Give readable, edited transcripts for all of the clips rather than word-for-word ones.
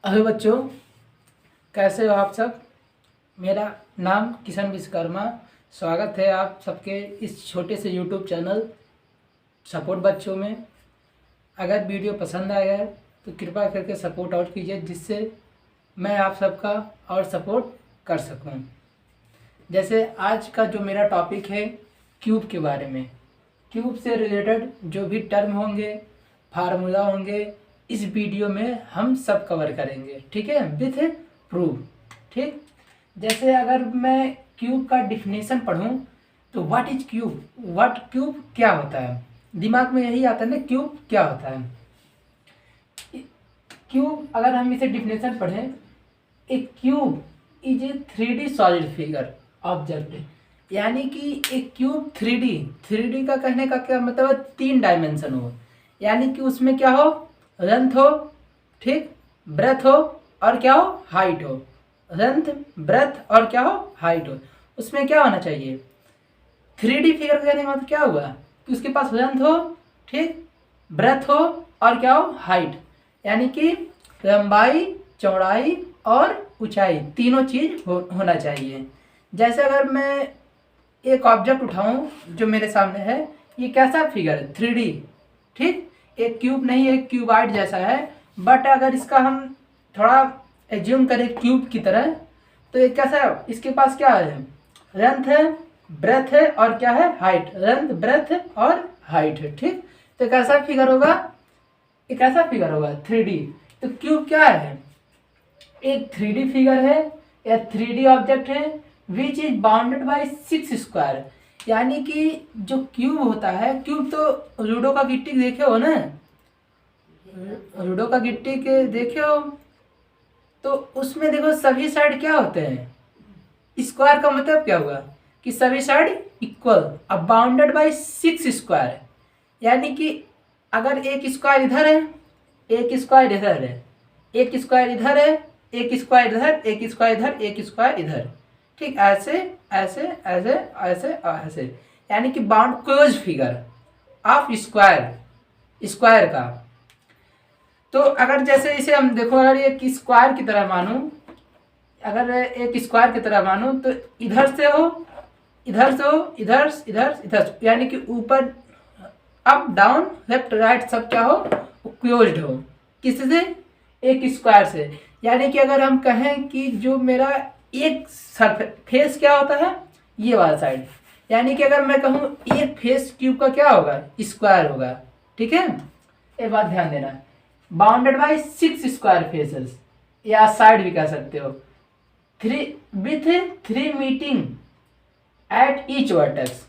Hello बच्चों, कैसे हो आप सब। मेरा नाम किशन विश्वकर्मा। स्वागत है आप सबके इस छोटे से यूट्यूब चैनल सपोर्ट बच्चों में। अगर वीडियो पसंद आया है तो कृपया करके सपोर्ट और कीजिए, जिससे मैं आप सबका और सपोर्ट कर सकूं। जैसे आज का जो मेरा टॉपिक है क्यूब के बारे में। क्यूब से रिलेटेड जो भी टर्म होंगे, फार्मूला होंगे, इस वीडियो में हम सब कवर करेंगे, ठीक है, विथ प्रूफ। ठीक, जैसे अगर मैं क्यूब का डिफिनेशन पढ़ूं तो व्हाट इज क्यूब, क्यूब क्या होता है, दिमाग में यही आता है ना, क्यूब क्या होता है। क्यूब अगर हम इसे डिफिनेशन पढ़ें, a cube is a 3D solid figure object. यानी कि एक क्यूब 3D का कहने का क्या मतलब है, 3 डायमेंशन हो। यानी कि उसमें क्या हो, लेंथ हो, ठीक, ब्रेथ हो और क्या हो, हाइट हो। लेंथ, ब्रेथ और क्या हो, हाइट हो। उसमें क्या होना चाहिए, 3D फिगर का कहने का मतलब क्या हुआ कि उसके पास लेंथ हो, ठीक, ब्रेथ हो और क्या हो, हाइट। यानी कि लंबाई, चौड़ाई और ऊंचाई, तीनों चीज होना चाहिए। जैसे अगर मैं एक ऑब्जेक्ट उठाऊं जो मेरे सामने है, ये कैसा फिगर है, 3D, ठीक, एक क्यूब नहीं, एक क्यूबाइड जैसा है। बट अगर इसका हम थोड़ा एज्यूम करें क्यूब की तरह, तो ये कैसा है, इसके पास क्या है, लेंथ है, ब्रेथ है और क्या है, हाइट। लेंथ, ब्रेथ और हाइट है, ठीक। तो कैसा फिगर होगा, एक ऐसा फिगर होगा 3D। तो क्यूब क्या है, एक 3D फिगर है या 3D ऑब्जेक्ट है which is bounded by 6 square. यानी कि जो क्यूब होता है, क्यूब तो लूडो का गिट्टी देखे हो ना, लूडो का गिट्टी के देखे हो, तो उसमें देखो सभी साइड क्या होते हैं, स्क्वायर का मतलब क्या हुआ कि सभी साइड इक्वल, अब बाउंडेड बाय 6 स्क्वायर। यानी कि अगर एक स्क्वायर इधर है, एक स्क्वायर इधर है, एक स्क्वायर इधर है, एक स्क्वायर इधर, एक स्क्वायर इधर, एक स्क्वायर इधर, ठीक, ऐसे ऐसे ऐसे ऐसे और ऐसे। यानी कि bound close figure of square, square का। तो अगर जैसे इसे हम देखो, अगर एक स्क्वायर की तरह मानूं, अगर एक स्क्वायर की तरह मानूं तो इधर से हो, इधर से हो, इधर इधर इधर, यानी कि ऊपर, अप डाउन, लेफ्ट राइट सब क्या हो, क्लोज्ड हो। किससे, एक स्क्वायर से। यानी कि अगर हम कहें कि जो मेरा एक फेस क्या होता है, ये वाला साइड, यानी कि अगर मैं कहूँ एक फेस क्यूब का क्या होगा, स्क्वायर होगा, ठीक है। ये बात ध्यान देना, बाउंडेड बाय 6 स्क्वायर फेसेस, या साइड भी कह सकते हो, 3 with 3 meeting at each vertex.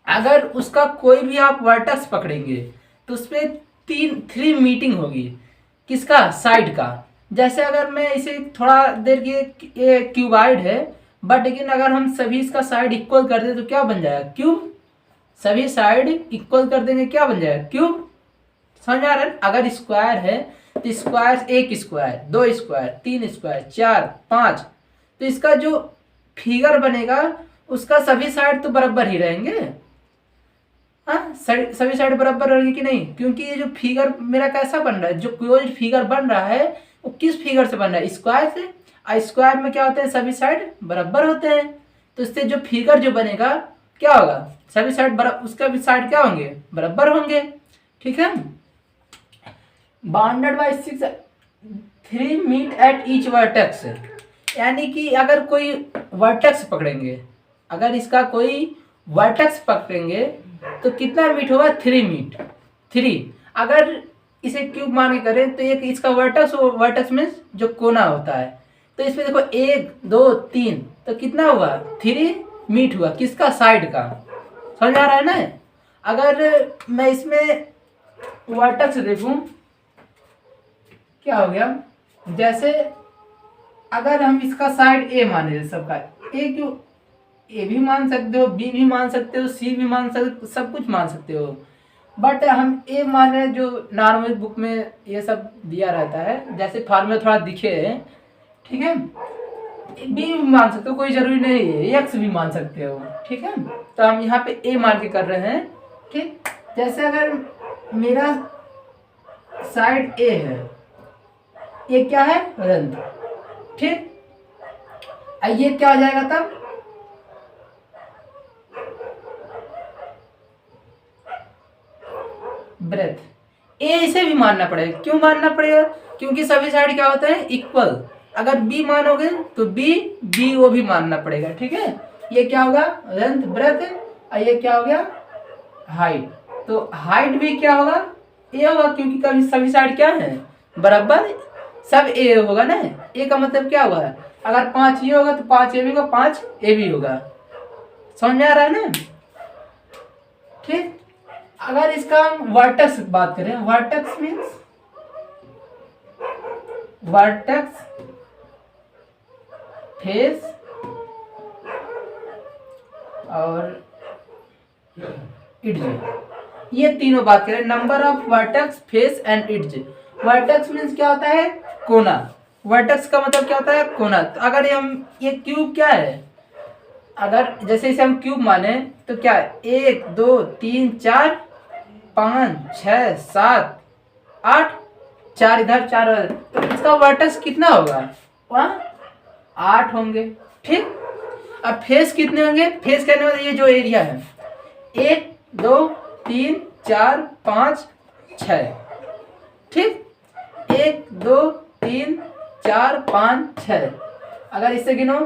अगर उसका कोई भी आप वर्टेक्स पकड़ेंगे तो उस पर 3 मीटिंग होगी, किसका, साइड का। जैसे अगर मैं इसे थोड़ा देर की, ये क्यूबाइड है, बट लेकिन अगर हम सभी इसका साइड इक्वल कर दे तो क्या बन जाएगा, क्यूब। सभी साइड इक्वल कर देंगे, क्या बन जाएगा, क्यूब। समझ आ रहा है। अगर स्क्वायर है तो स्क्वायर, एक स्क्वायर, 2 स्क्वायर, 3 स्क्वायर, 4, 5, तो इसका जो फिगर बनेगा उसका सभी साइड तो बराबर ही रहेंगे। हाँ, सभी साइड बराबर रहेंगे कि नहीं, क्योंकि ये जो फिगर मेरा कैसा बन रहा है, जो क्लोज फिगर बन रहा है वो किस फिगर से बन रहा है, स्क्वायर से। स्क्वायर में क्या होते हैं, सभी साइड बराबर होते हैं। तो इससे जो फिगर जो बनेगा क्या होगा, सभी साइड बराबर, उसका भी साइड क्या होंगे, बराबर होंगे, ठीक है। Bounded by 6, 3 meet at each vertex. यानी कि अगर कोई वर्टेक्स पकड़ेंगे, अगर इसका कोई वर्टेक्स पकड़ेंगे तो कितना मीट होगा, 3 मीट, 3। अगर इसे क्यूब मान के करें तो एक इसका वर्टेक्स, वर्टेक्स मीन्स जो कोना होता है, तो इसमें देखो 1, 2, 3, तो कितना हुआ, 3 मीट हुआ, किसका, साइड का। समझ आ रहा है ना। अगर मैं इसमें वर्टेक्स देखूं, क्या हो गया, जैसे अगर हम इसका साइड ए माने, सबका ए, क्यों, ए भी मान सकते हो, बी भी मान सकते हो, सी भी मान सकते, सब कुछ मान सकते हो। बट हम ए माने, जो नॉर्मल बुक में ये सब दिया रहता है, जैसे फार्मूला थोड़ा दिखे है, ठीक है। बी भी मान सकते हो, कोई जरूरी नहीं है, एक्स भी मान सकते हो, ठीक है। तो हम यहाँ पे ए मान के कर रहे हैं, ठीक। जैसे अगर मेरा साइड ए है, ये क्या है, रंध्र, ठीक। ये क्या हो जाएगा तब, ब्रेथ। ए इसे भी मानना पड़ेगा, क्यों मानना पड़ेगा, क्योंकि सभी साइड क्या होते हैं, इक्वल। अगर बी मानोगे तो बी वो भी मानना पड़ेगा, ठीक है। ये क्या होगा, लेंथ, ब्रेथ, और ये क्या हो गया, हाइट। तो हाइट भी क्या होगा, ए होगा, क्योंकि कभी सभी साइड क्या है, बराबर, सब ए होगा ना। ए का मतलब क्या होगा, अगर 5 ये होगा तो 5 ए भी होगा, 5 ए भी होगा। समझ में आ रहा है ना, ठीक। अगर इसका हम वर्टेक्स बात करें, वर्टेक्स मीन्स, वर्टेक्स, फेस और इड्ज, ये तीनों बात करें, number of vertex, face and edge. Vertex means क्या होता है, कोना। वर्टेक्स का मतलब क्या होता है, कोना। तो अगर ये क्यूब क्या है, अगर जैसे इसे हम क्यूब माने तो क्या है, 1 2 3 4 5 6 7 8, 4 इधर 4 इधर, तो इसका वर्टेक्स कितना होगा, वहाँ 8 होंगे, ठीक। अब फेस कितने होंगे, फेस कहने वाले ये जो एरिया है, 1 2 3 4 5 6, ठीक। 1 2 3 4 5 6, अगर इससे गिनो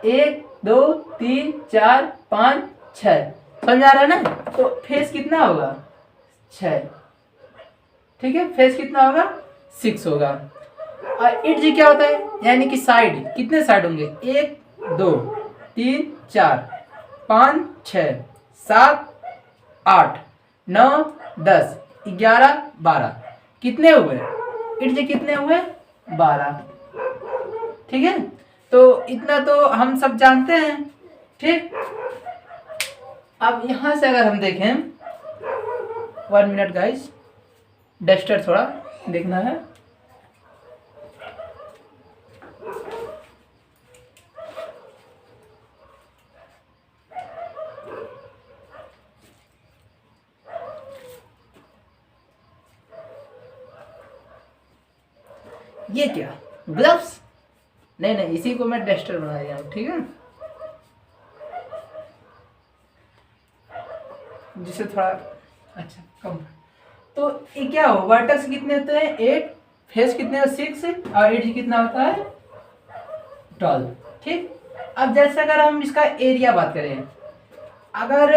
1 2 3 4 5 6, समझ आ रहा है ना। तो फेस कितना होगा, 6, ठीक है। फेस कितना होगा, 6 होगा। और इड्ज क्या होता है, यानी कि साइड, कितने साइड होंगे, 1 2 3 4 5 6 7 8 9 10 11 12, कितने हुए, इड्ज कितने हुए, 12, ठीक है। तो इतना तो हम सब जानते हैं, ठीक। अब यहां से अगर हम देखें, 1 मिनट गाइस, डस्टर थोड़ा देखना है। ये क्या, ग्लव्स, नहीं नहीं, इसी को मैं डस्टर बना रहा हूँ, ठीक है, जिससे थोड़ा अच्छा कम। तो ये क्या हो, वर्टेक्स कितने होते हैं, 8, फेस कितने, 6, और एज कितना होता है, 12, ठीक। अब जैसे अगर हम इसका एरिया बात करें, अगर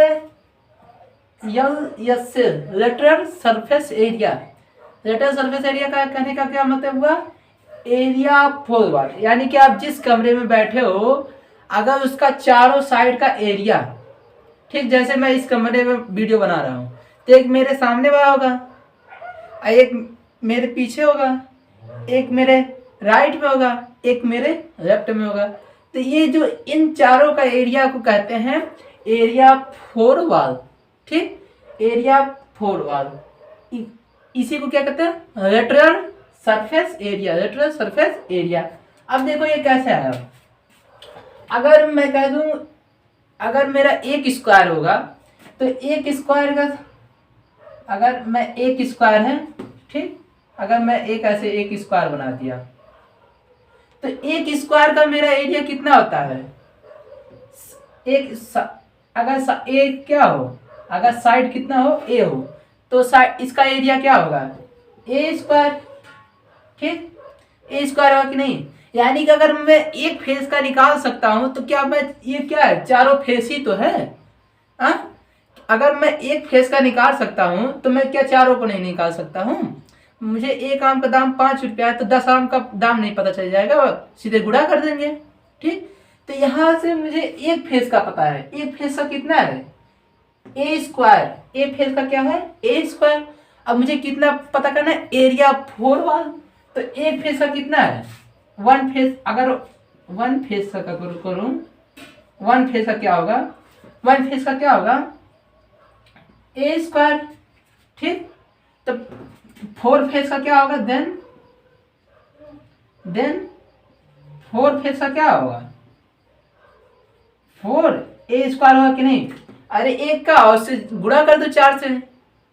S lateral surface area, lateral surface area का कहने का क्या मतलब हुआ, एरिया फोर वॉल, यानी कि आप जिस कमरे में बैठे हो, अगर उसका चारों साइड का एरिया, ठीक, जैसे मैं इस कमरे में वीडियो बना रहा हूँ, तो एक मेरे सामने वाला होगा, एक मेरे पीछे होगा, एक मेरे राइट में होगा, एक मेरे लेफ्ट में होगा। तो ये जो इन चारों का एरिया को कहते हैं एरिया फोर वॉल, ठीक, एरिया फोर वॉल। इसी को क्या कहते हैं, lateral surface area, lateral surface area. अब देखो ये कैसे आया, अगर मैं कह दूं, अगर मेरा एक स्क्वायर होगा, तो एक स्क्वायर का, अगर मैं एक स्क्वायर है, ठीक, अगर मैं एक ऐसे एक स्क्वायर बना दिया, तो एक स्क्वायर का मेरा एरिया कितना होता है, अगर एक क्या हो, अगर साइड कितना हो, ए हो, तो साइड इसका एरिया क्या होगा, ए स्क्वायर, ठीक, ए स्क्वायर होगा कि नहीं। यानी कि अगर मैं एक फेस का निकाल सकता हूं, तो क्या मैं, ये क्या है, चारों फेस ही तो है, आ? अगर मैं एक फेस का निकाल सकता हूं, तो मैं क्या चारों को नहीं निकाल सकता हूं। मुझे एक आम का दाम 5 रुपया है, तो 10 आम का दाम नहीं पता चल जाएगा, सीधे गुणा कर देंगे, ठीक। तो यहां से मुझे एक फेस का पता है, एक फेस का कितना है, ए स्क्वायर, ए फेस का क्या है, ए स्क्वायर। अब मुझे कितना पता करना है, एरिया फोर वॉल, तो एक फेस का कितना है, वन फेस, अगर वन फेस का करूं, वन फेस का क्या होगा, वन फेस का क्या होगा, ए स्क्वायर, ठीक। तो फोर फेस का क्या होगा, देन फोर फेस का क्या होगा, फोर ए स्क्वायर होगा कि नहीं। अरे एक का उससे गुणा कर दो 4 से,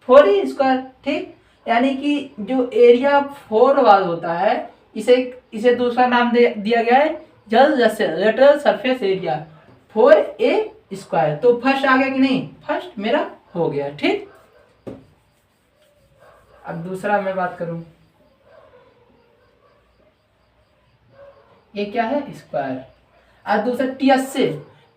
4 ए स्क्वायर, ठीक। यानी कि जो एरिया फोर वाल होता है, इसे इसे दूसरा नाम दिया गया है lateral surface area for a square. तो फर्स्ट आ गया कि नहीं, फर्स्ट मेरा हो गया। ठीक, अब दूसरा मैं बात करूं, ये क्या है, स्क्वायर। और दूसरा टीएसए।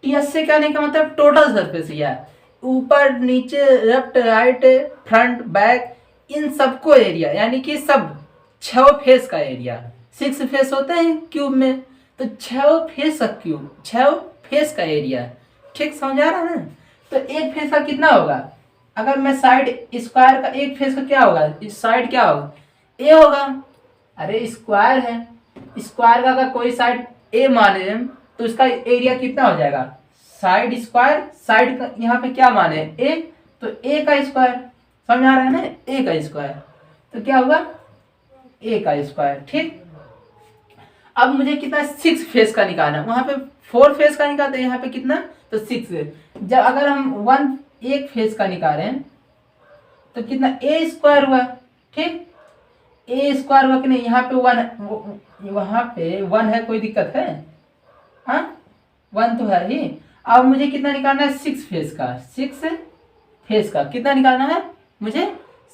टीएसए कहने का मतलब टोटल सरफेस एरिया, ऊपर नीचे left right front back in सबको एरिया, यानी कि सब 6 फेस का एरिया। 6 फेस होते हैं क्यूब में, तो 6 फेस का क्यूब, 6 फेस का एरिया। ठीक, समझ आ रहा है ना। तो एक फेस का कितना होगा, अगर मैं साइड स्क्वायर का एक फेस का क्या होगा, इस साइड क्या होगा, ए होगा। अरे स्क्वायर है, स्क्वायर का अगर कोई साइड ए माने तो इसका एरिया कितना हो जाएगा, साइड स्क्वायर, साइड का यहाँ पे क्या माने ए, तो ए का स्क्वायर। समझ आ रहा है ना, ए का स्क्वायर, तो क्या होगा ए का स्क्वायर। ठीक, अब मुझे कितना 6 फेस का निकालना है, वहां पे 4 फेस का निकालते हैं, यहाँ पे कितना, तो 6। जब अगर हम एक फेस का निकालें तो कितना ए स्क्वायर हुआ। ठीक, ए स्क्वायर हुआ कि नहीं, यहाँ पे 1, वहां पे 1 है, कोई दिक्कत है, हाँ 1 तो है ही। अब मुझे कितना निकालना है, 6 फेस का, 6 फेस का कितना निकालना है मुझे,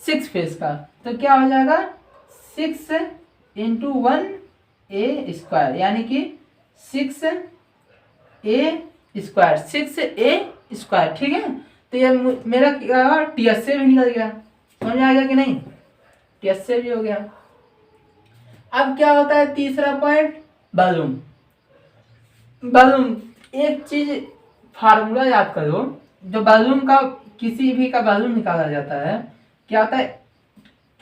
6 फेस का। तो क्या हो जाएगा 6 इंटू 1 ए स्क्वायर, यानी कि 6 ए स्क्वायर, 6 ए स्क्वायर। ठीक है, तो ये मेरा क्या टीएसए भी निकल गया। समझ आएगा कि नहीं, टीएसए भी हो गया। अब क्या होता है तीसरा पॉइंट, वॉल्यूम। वॉल्यूम, एक चीज फार्मूला याद करो, जो वॉल्यूम का किसी भी का वॉल्यूम निकाला जाता है, क्या होता है,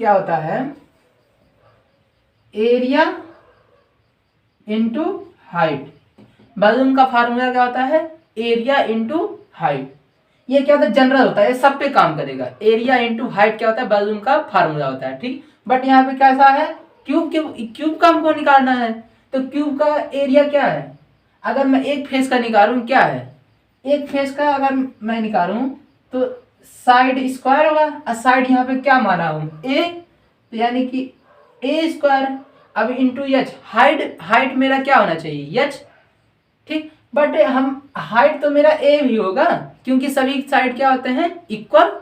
क्या होता है, एरिया इंटू हाइट। वॉल्यूम का फार्मूला क्या होता है, एरिया इंटू हाइट। ये क्या होता है, जनरल होता है, सब पे काम करेगा। एरिया इंटू हाइट क्या होता है, वॉल्यूम का फार्मूला होता है। ठीक, बट यहाँ पे कैसा है, क्यूब क्यूब का हमको निकालना है, तो क्यूब का एरिया क्या है, अगर मैं एक फेस का निकालूं क्या है, एक फेस का अगर मैं निकालूं तो साइड स्क्वायर होगा, और साइड यहाँ पे क्या माना हूं ए, तो यानी कि ए स्क्वायर। अब इंटू एच, हाइट मेरा क्या होना चाहिए, एच। ठीक, बट हम हाइट तो मेरा ए भी होगा, क्योंकि सभी साइड क्या होते हैं इक्वल।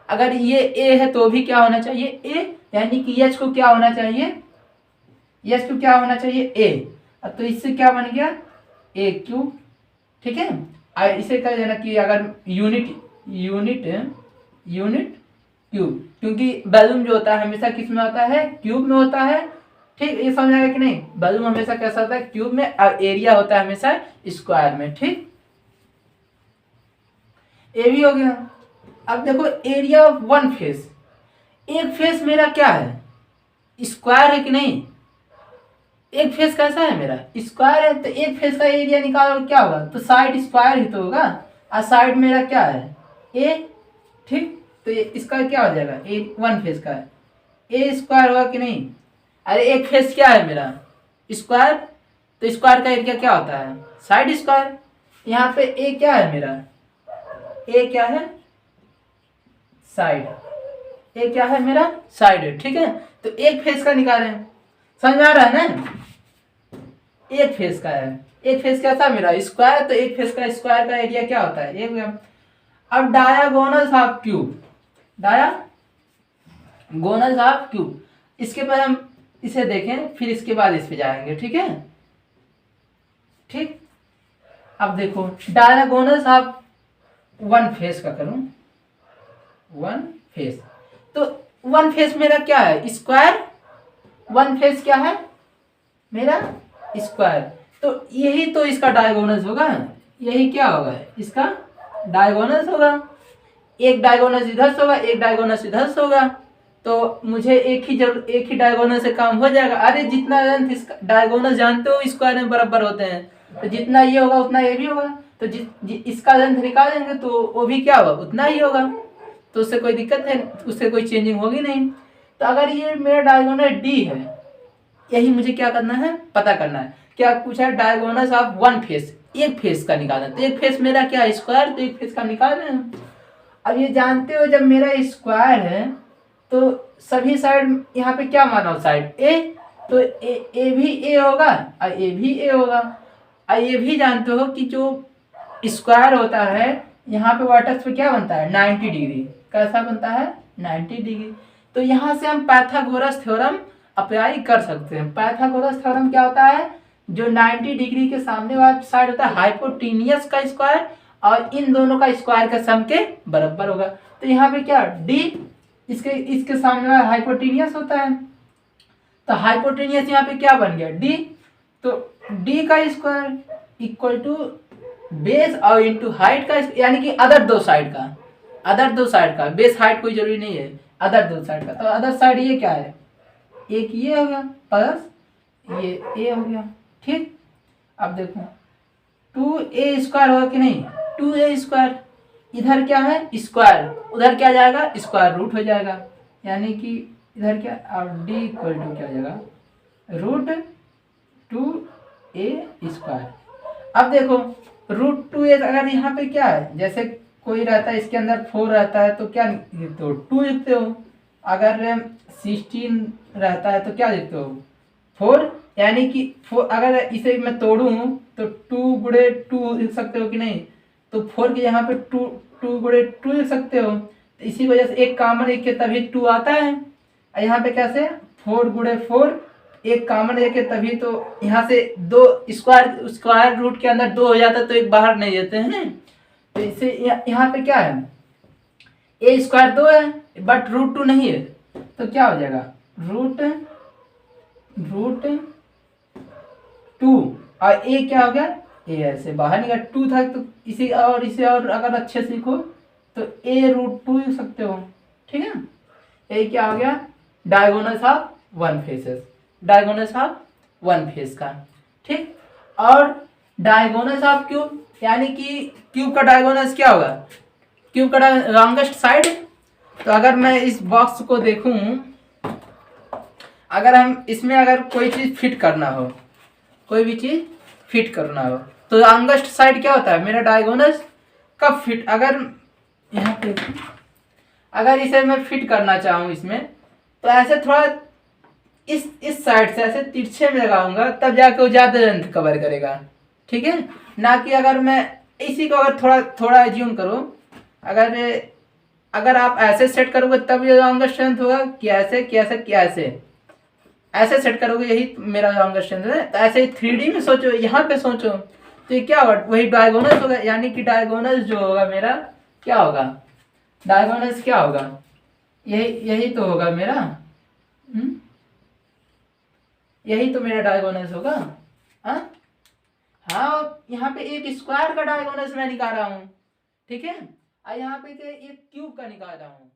अगर ये ए है तो भी क्या होना चाहिए ए, यानी कि एच को क्या होना चाहिए, एच को क्या होना चाहिए ए। तो इससे क्या बन गया ए क्यूब। ठीक है, इसे कह देना कि अगर यूनिट क्यूब, क्योंकि वॉल्यूम जो होता है हमेशा किस में होता है, क्यूब में होता है। ठीक, ये समझ आएगा कि नहीं, वॉल्यूम हमेशा कैसा होता है, क्यूब में, और एरिया होता है हमेशा स्क्वायर में। ठीक, ए भी हो गया। अब देखो एरिया ऑफ 1 फेस, एक फेस मेरा क्या है, स्क्वायर है कि नहीं, एक फेस कैसा है मेरा स्क्वायर है, तो एक फेस का एरिया निकालो क्या होगा, तो साइड स्क्वायर ही तो होगा, और साइड मेरा क्या है ए। ठीक, तो ये इसका क्या हो जाएगा, ए 1 फेस का ए स्क्वायर होगा कि नहीं। अरे एक फेस क्या है मेरा स्क्वायर, तो स्क्वायर का एरिया क्या होता है साइड स्क्वायर। यहाँ पे ए क्या है मेरा, ए क्या है साइड, ए क्या है मेरा साइड। ठीक है, तो एक फेस का निकालें, समझ आ रहा है ना, एक फेस का है, एक फेस कैसा मेरा स्क्वायर, तो एक फेस का स्क्वायर का एरिया क्या होता है एक। अब diagonals of cube, diagonals of cube, इसके बाद हम इसे देखें, फिर इसके बाद इस पे जाएंगे। ठीक है, ठीक, अब देखो डायगोनल्स ऑफ 1 फेस का करूं, 1 फेस, तो 1 फेस मेरा क्या है स्क्वायर, 1 फेस क्या है मेरा स्क्वायर, तो यही तो इसका डायगोनल्स होगा, यही क्या होगा इसका डायगोनल्स होगा। एक डायगोनल्स इधर से होगा, एक डायगोनल्स इधर से होगा, तो मुझे एक ही डायगोनल से काम हो जाएगा। अरे जितना लेंथ इसका डायगोनल जानते हो स्क्वायर में बराबर होते हैं, तो जितना ये होगा उतना ये भी होगा, तो इसका लेंथ निकालेंगे तो वो भी क्या होगा उतना ही होगा, तो उससे कोई दिक्कत है, उससे कोई चेंजिंग होगी नहीं। तो अगर ये मेरा डायगोनल डी है, यही मुझे क्या करना है पता करना है। क्या पूछा है, डायगोनल्स ऑफ 1 फेस, एक फेस का निकालना, तो एक फेस मेरा क्या स्क्वायर, तो एक फेस का निकाल रहे हैं। अब ये जानते हो जब मेरा स्क्वायर है तो सभी साइड यहाँ पे क्या माना हो साइड ए, तो ए भी ए होगा और ए भी ए होगा। और ये भी जानते हो कि जो स्क्वायर होता है यहाँ पे वर्टेक्स पे क्या बनता है 90 डिग्री। कैसा बनता है 90 डिग्री। तो यहाँ से हम पाइथागोरस थ्योरम अप्लाई कर सकते हैं। पाइथागोरस थ्योरम क्या होता है, जो 90 डिग्री के सामने वाला साइड होता है हाइपोटेनियस का स्क्वायर और इन दोनों का स्क्वायर का सम के बराबर होगा। तो यहाँ पे क्या डी इसके सामने वाला हाइपोटेनियस होता है, तो हाइपोटेनियस यहाँ पे क्या बन गया डी। तो डी का स्क्वायर इक्वल टू बेस और इंटू हाइट का, यानी कि अदर दो साइड का बेस हाइट कोई जरूरी नहीं है, अदर दो साइड का। तो अदर साइड ये क्या है, एक ये हो गया प्लस ये ए हो गया। ठीक, अब देखो 2a² होगा कि नहीं, 2a²। इधर क्या है स्क्वायर, उधर क्या जाएगा स्क्वायर रूट हो जाएगा, यानी कि इधर क्या और डी इक्वल टू क्या हो जाएगा √2a²। अब देखो √2a अगर यहाँ पे क्या है, जैसे कोई रहता है इसके अंदर 4 रहता है तो क्या लिखते हो 2 लिखते हो, अगर 16 रहता है तो क्या लिखते हो 4, यानी कि अगर इसे मैं तोड़ूं तो 2 गुणे 2 लिख सकते हो कि नहीं। तो 4 के यहाँ पे 2 गुणे 2 लिख सकते हो। तो इसी वजह से एक कॉमन एक के तभी 2 आता है। यहाँ पे कैसे 4 गुणे 4 एक कॉमन एक है तभी, तो यहाँ से दो स्क्वायर रूट के अंदर 2 हो जाता है तो एक बाहर नहीं देते हैं। तो इसे यहाँ पे क्या है a² 2 है बट √2 नहीं है, तो क्या हो जाएगा √2 और a क्या हो गया a ऐसे बाहर निकला 2 था तो इसे और अगर अच्छे से लिखो तो a√2 लिख सकते हो। ठीक है, a क्या हो गया डायगोनल्स ऑफ वन फेस का। ठीक, और डायगोनल्स ऑफ क्यूब, यानी कि क्यूब का डायगोनल्स क्या होगा, क्यूब का लॉन्गेस्ट साइड। तो अगर मैं इस बॉक्स को देखूं, अगर हम इसमें अगर कोई चीज फिट करना हो, तो लॉन्गेस्ट साइड क्या होता है मेरा डायगोनल्स कब फिट, अगर यहाँ पे अगर इसे मैं फिट करना चाहूँ इसमें, तो ऐसे थोड़ा इस साइड से ऐसे तिरछे में लगाऊंगा तब जाके वो ज्यादा लेंथ कवर करेगा। ठीक है, ना कि अगर मैं इसी को अगर थोड़ा एज्यूम करो, अगर आप ऐसे सेट करोगे तब ये लॉन्गेस्ट लेंथ होगा कि ऐसे सेट करोगे, यही मेरा लॉन्गेस्ट लेंथ है। तो ऐसे 3D में सोचो, यहाँ पे सोचो तो ये क्या होगा वही डायगोनल्स होगा, यानी कि डायगोनल्स जो होगा मेरा क्या होगा, डायगोनल्स क्या होगा यही तो होगा मेरा, यही तो मेरा डायगोनल्स होगा। हाँ, यहाँ पे एक स्क्वायर का डायगोनल्स मैं निकाल रहा हूँ। ठीक है, और यहाँ पे एक क्यूब का निकाल रहा हूँ।